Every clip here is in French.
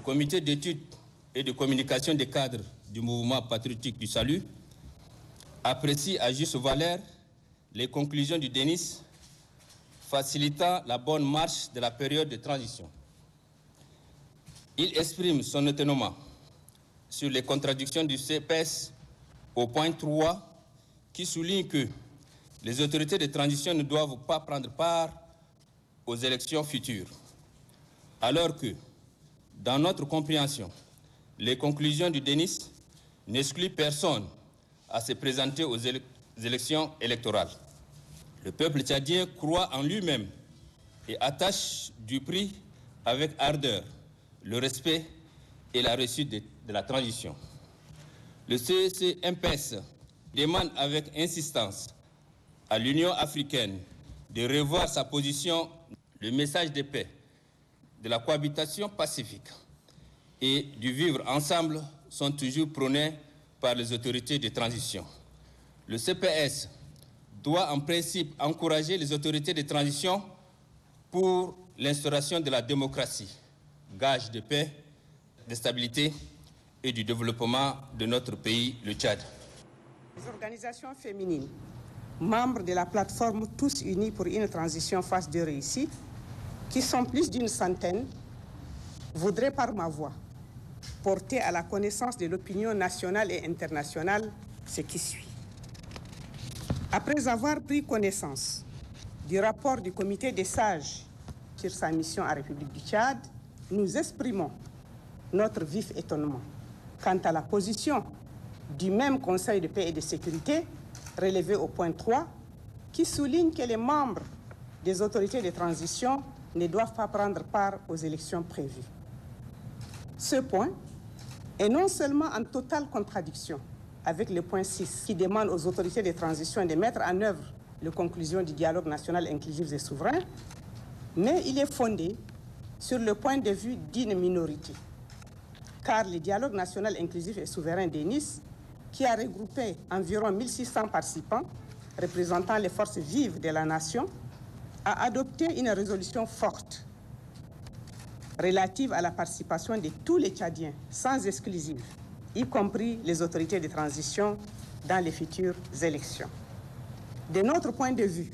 Comité d'études et de communication des cadres du mouvement patriotique du salut apprécie à juste valeur les conclusions du DENIS facilitant la bonne marche de la période de transition. Il exprime son étonnement sur les contradictions du CPS au point 3 qui souligne que les autorités de transition ne doivent pas prendre part aux élections futures, alors que, dans notre compréhension, les conclusions du DENIS n'excluent personne à se présenter aux élections électorales. Le peuple tchadien croit en lui-même et attache du prix avec ardeur le respect et la réussite de la transition. Le CEC-MPS demande avec insistance à l'Union africaine de revoir sa position. Le message de paix, de la cohabitation pacifique et du vivre ensemble sont toujours prônés par les autorités de transition. Le CPS doit en principe encourager les autorités de transition pour l'instauration de la démocratie, gage de paix, de stabilité et du développement de notre pays, le Tchad. Les organisations féminines, membres de la plateforme Tous Unis pour une transition phase de réussite, qui sont plus d'une centaine, voudraient par ma voix porter à la connaissance de l'opinion nationale et internationale ce qui suit. Après avoir pris connaissance du rapport du comité des sages sur sa mission en République du Tchad, nous exprimons notre vif étonnement quant à la position du même Conseil de paix et de sécurité relevé au point 3 qui souligne que les membres des autorités de transition ne doivent pas prendre part aux élections prévues. Ce point est non seulement en totale contradiction avec le point 6 qui demande aux autorités de transition de mettre en œuvre les conclusions du dialogue national inclusif et souverain, mais il est fondé sur le point de vue d'une minorité. Car le dialogue national inclusif et souverain de Nice, qui a regroupé environ 1600 participants représentant les forces vives de la nation, a adopté une résolution forte relative à la participation de tous les Tchadiens, sans exclusive, y compris les autorités de transition dans les futures élections. De notre point de vue,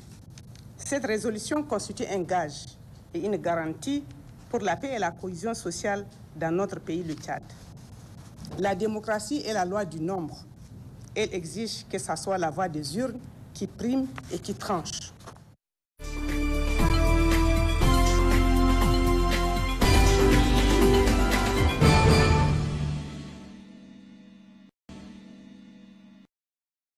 cette résolution constitue un gage et une garantie pour la paix et la cohésion sociale dans notre pays, le Tchad. La démocratie est la loi du nombre. Elle exige que ce soit la voix des urnes qui prime et qui tranche.